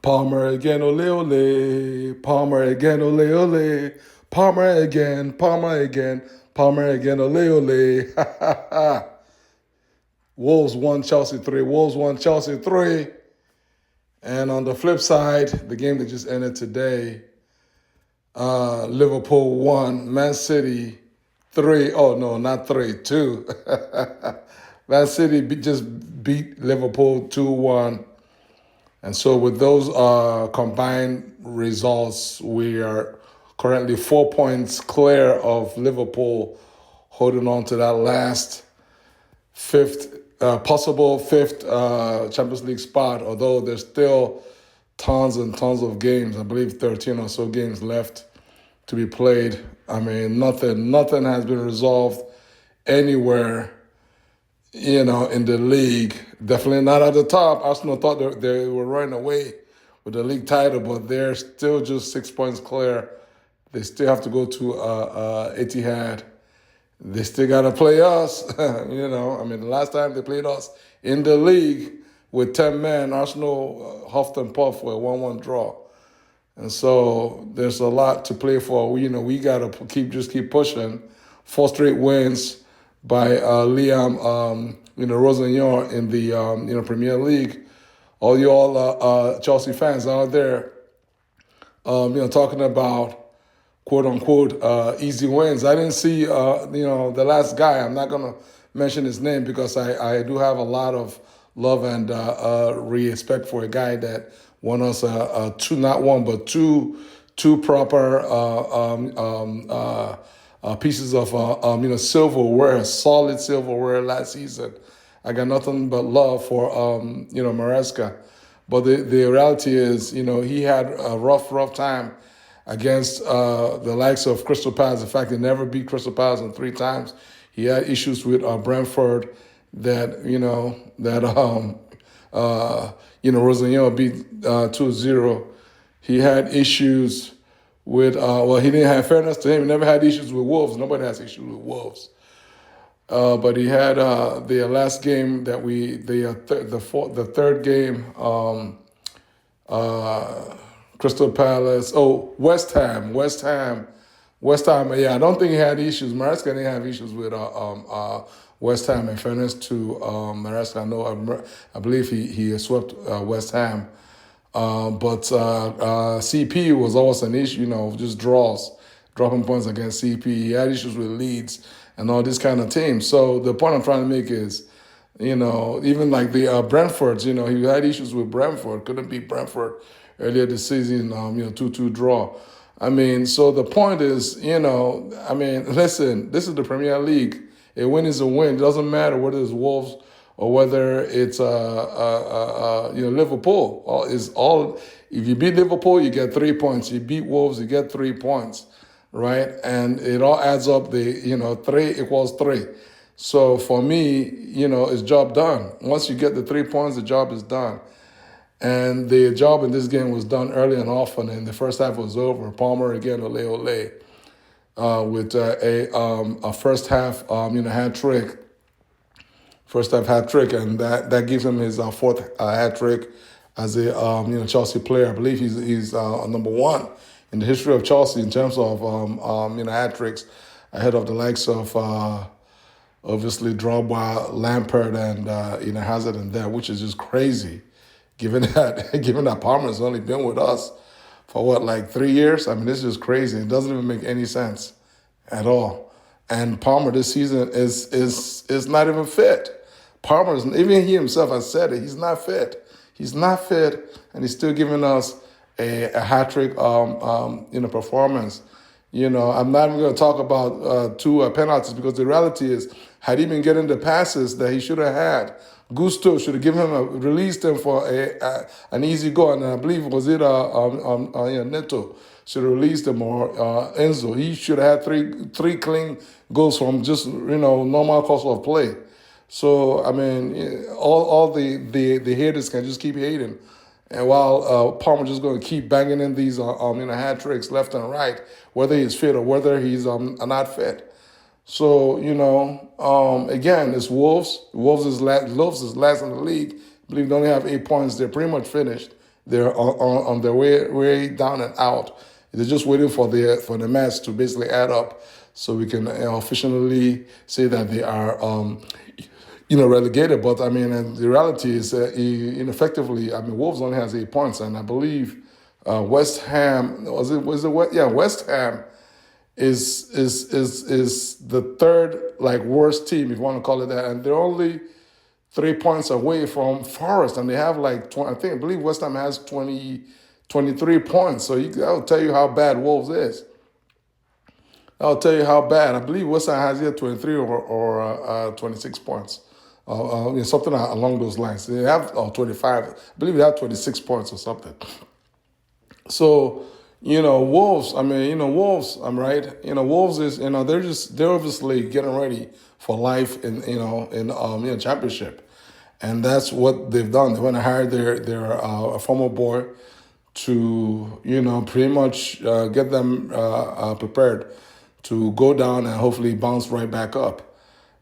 Palmer again, ole ole. Palmer again, ole ole. Palmer again, Palmer again, Palmer again, ole ole. Wolves 1, Chelsea 3. Wolves 1, Chelsea 3. And on the flip side, the game that just ended today, Liverpool 1, Man City 3. Oh, no, not 3, 2. Man City just beat Liverpool 2-1. And so, with those combined results, we are currently 4 points clear of Liverpool, holding on to that last possible fifth Champions League spot. Although there's still tons and tons of games. I believe 13 or so games left to be played. I mean, nothing has been resolved anywhere in the league. Definitely not at the top. Arsenal thought they were running away with the league title, but they're still just 6 points clear. They still have to go to Etihad. They still got to play us. I mean, the last time they played us in the league with 10 men, Arsenal huffed and puffed for a 1-1 draw. And so there's a lot to play for. We got to keep pushing. 4 straight wins by Liam, Rosenyor in the Premier League. All you Chelsea fans out there, talking about quote unquote easy wins. I didn't see the last guy. I'm not gonna mention his name because I do have a lot of love and respect for a guy that won us not one but two proper pieces of silverware, solid silverware last season. I got nothing but love for Maresca, but the reality is he had a rough time against the likes of Crystal Palace. In fact, he never beat Crystal Palace in 3 times. He had issues with Brentford that Rosenio beat 2-0. He had issues with he didn't have fairness to him. He never had issues with Wolves. Nobody has issues with Wolves. But he had the last game that the third game. Crystal Palace. Oh, West Ham. Yeah, I don't think he had issues. Maresca didn't have issues with West Ham. In fairness to Maresca, I believe he swept West Ham. But CP was always an issue. Just dropping points against CP. He had issues with Leeds and all these kind of teams. So the point I'm trying to make is, even like the Brentfords, he had issues with Brentford. Couldn't beat Brentford earlier this season, 2-2 draw. I mean, so the point is, listen, this is the Premier League. A win is a win. It doesn't matter whether it's Wolves or whether it's Liverpool. If you beat Liverpool, you get 3 points. You beat Wolves, you get 3 points, right? And it all adds up. 3 equals 3. So for me, it's job done. Once you get the 3 points, the job is done. And the job in this game was done early and often, and the first half was over. Palmer again, ole ole, with a first half, hat trick. First half hat trick, and that gives him his fourth hat trick as a Chelsea player. I believe he's number 1 in the history of Chelsea in terms of hat tricks, ahead of the likes of obviously Drogba, Lampard, and Hazard, and that, which is just crazy. Given that Palmer's only been with us for 3 years? I mean, this is just crazy. It doesn't even make any sense at all. And Palmer this season is not even fit. Even he himself has said it. He's not fit. He's not fit, and he's still giving us a hat trick performance. I'm not even going to talk about 2 penalties, because the reality is, had he been getting the passes that he should have had, Gusto should have released him for an easy goal, and I believe Neto should have released him, or Enzo. He should have had three clean goals from just normal course of play. So I mean, all the haters can just keep hating, and while Palmer just going to keep banging in these hat tricks left and right, whether he's fit or whether he's not fit. So, again, it's Wolves. Wolves is last in the league. I believe they only have 8 points. They're pretty much finished. they're on their way down and out. They're just waiting for the match to basically add up, so we can officially say that they are relegated. But I mean, and the reality is, effectively, I mean, Wolves only has 8 points, and I believe West Ham West Ham is the third like worst team, if you want to call it that, and they're only 3 points away from Forest, and they have like 20, I believe West Ham has 23 points. So that'll tell you how bad Wolves is. I'll tell you how bad. I believe West Ham has either 23 or 26 points. Something along those lines. They have 25. I believe they have 26 points or something. So, Wolves, Wolves, I'm right. Wolves is, they're obviously getting ready for life in championship. And that's what they've done. They went and hired their former boy to, pretty much get them prepared to go down and hopefully bounce right back up.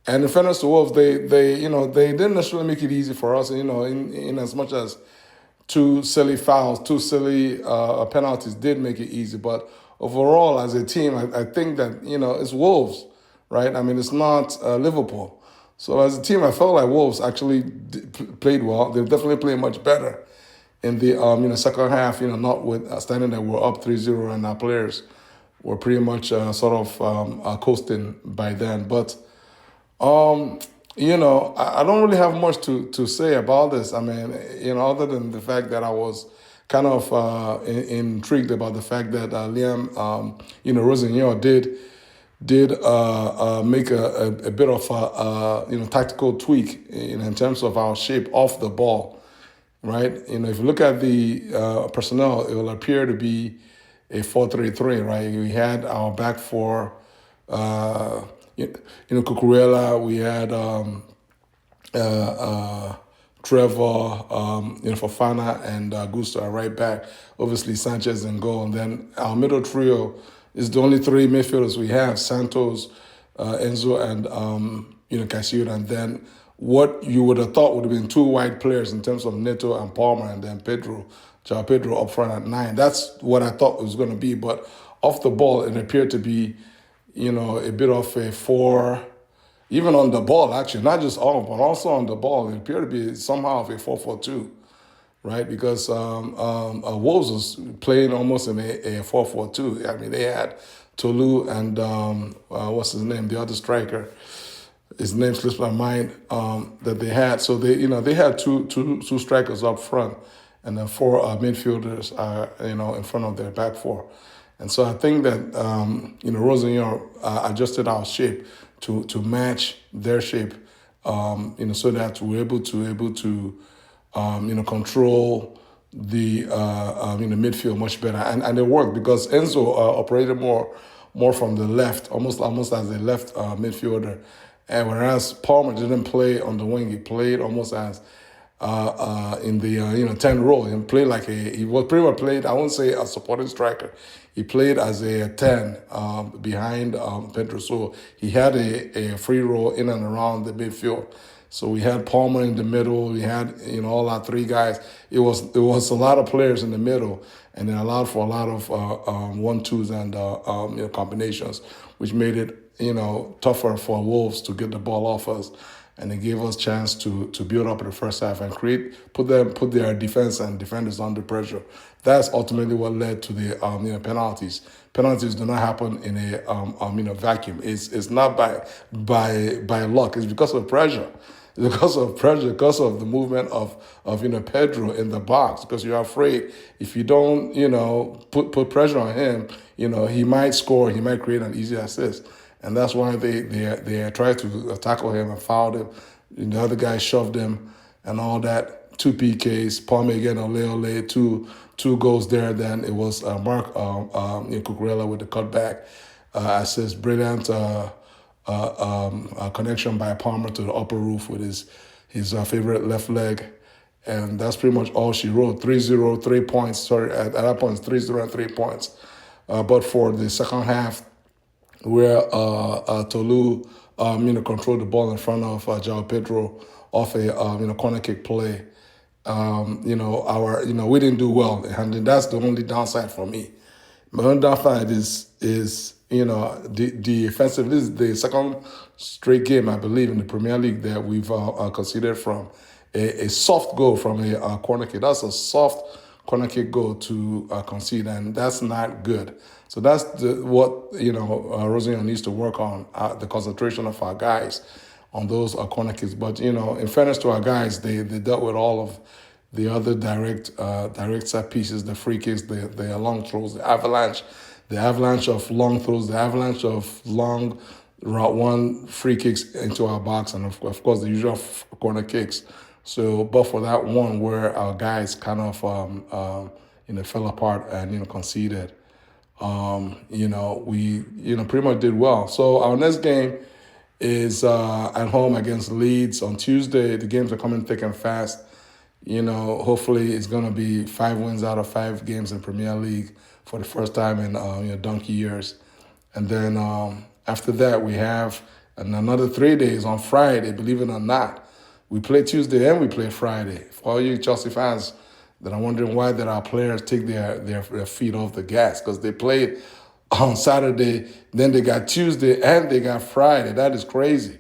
And in fairness to Wolves, they didn't necessarily make it easy for us, in as much as two silly fouls, two silly penalties did make it easy. But overall, as a team, I think that, it's Wolves, right? I mean, it's not Liverpool. So as a team, I felt like Wolves actually played well. They've definitely played much better in the second half, notwithstanding that we're up 3-0 and our players were pretty much coasting by then. But, I don't really have much to say about this. I mean, other than the fact that I was kind of intrigued about the fact that Liam, Rosenyor did make a bit of a tactical tweak in terms of our shape off the ball, right? If you look at the personnel, it will appear to be a 4-3-3, right? We had our back four, Cucurella, we had Trevor, Fofana and Gusto are right back. Obviously, Sanchez in goal. And then our middle trio is the only three midfielders we have, Santos, Enzo, and, Casio. And then what you would have thought would have been two wide players in terms of Neto and Palmer, and then João Pedro up front at 9. That's what I thought it was going to be. But off the ball, it appeared to be, a bit of a 4, even on the ball, actually, not just off, but also on the ball. It appeared to be somehow of a 4-4-2, right? Because Wolves was playing almost in a 4-4-2. I mean, they had Tolu and, what's his name, the other striker. His name slips my mind, that they had. So they had two strikers up front, and then 4 midfielders in front of their back four. And so I think that Rosenyor adjusted our shape to match their shape, so that we're able to control the midfield much better, and it worked because Enzo operated more from the left, almost as a left midfielder, and whereas Palmer didn't play on the wing, he played almost as in the 10 role. He played like he was pretty much played, I won't say a supporting striker. He played as a 10 behind Pedro. So he had a free role in and around the midfield. So we had Palmer in the middle. We had all our 3 guys. It was a lot of players in the middle, and it allowed for a lot of 1-2s and combinations, which made it tougher for Wolves to get the ball off us. And it gave us a chance to build up in the first half and put their defense and defenders under pressure. That's ultimately what led to the penalties. Penalties do not happen in a vacuum. It's not by luck. It's because of pressure. It's because of pressure, because of the movement of Pedro in the box. Because you're afraid if you don't put pressure on him, he might score. He might create an easy assist. And that's why they tried to tackle him and fouled him. And the other guy shoved him and all that. 2 PKs, Palmer again, Ole, two goals there. Then it was Mark Cucurella with the cutback assist. Brilliant connection by Palmer to the upper roof with his favorite left leg. And that's pretty much all she wrote. 3-0, 3 points. Sorry, at that point, 3-0 and 3 points. But for the second half, where Tolu, controlled the ball in front of João Pedro off a corner kick play, we didn't do well, and that's the only downside for me. My own downside is the offensive. This is the second straight game, I believe, in the Premier League that we've conceded from a soft goal from a corner kick. That's a soft corner kick goal to concede, and that's not good. So that's what Rosian needs to work on, the concentration of our guys on those corner kicks. But in fairness to our guys, they dealt with all of the other direct set pieces, the free kicks, the long throws, the avalanche of long throws, the avalanche of long route one free kicks into our box, and of course the usual corner kicks. So, but for that one where our guys kind of fell apart and conceded, we pretty much did well. So our next game is at home against Leeds on Tuesday. The games are coming thick and fast. Hopefully it's going to be 5 wins out of 5 games in Premier League for the first time in donkey years. And then after that, we have another 3 days on Friday, believe it or not. We play Tuesday and we play Friday. For all you Chelsea fans that are wondering why did our players take their feet off the gas, because they played on Saturday, then they got Tuesday and they got Friday. That is crazy.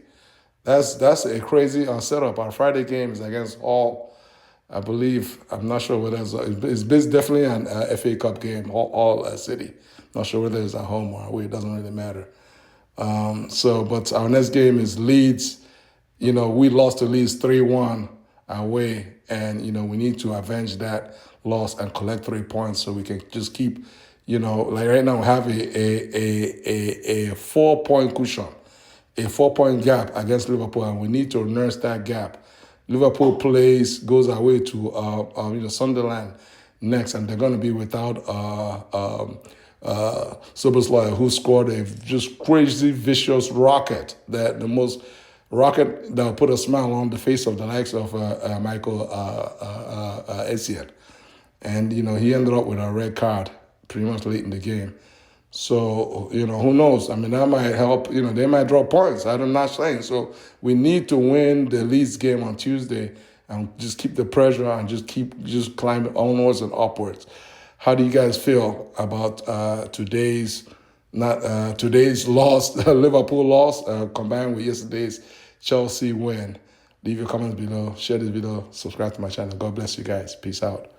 That's a crazy setup. Our Friday game is against Hull, I believe. I'm not sure whether it's definitely an FA Cup game, Hull City. Not sure whether it's at home or away. It doesn't really matter. But our next game is Leeds. We lost to Leeds 3-1 away, and we need to avenge that loss and collect 3 points so we can just keep, like right now we have a 4-point cushion, a 4-point gap against Liverpool, and we need to nurse that gap. Liverpool goes away to Sunderland next, and they're going to be without Soboslai, who scored a just crazy, vicious rocket, the most rocket that will put a smile on the face of the likes of Michael Essien. And, he ended up with a red card pretty much late in the game. So, who knows? I mean, that might help. They might draw points. I'm not saying. So we need to win the Leeds game on Tuesday and just keep the pressure and just climb onwards and upwards. How do you guys feel about today's loss, Liverpool loss, combined with yesterday's Chelsea win? Leave your comments below, share this video, subscribe to my channel. God bless you guys. Peace out.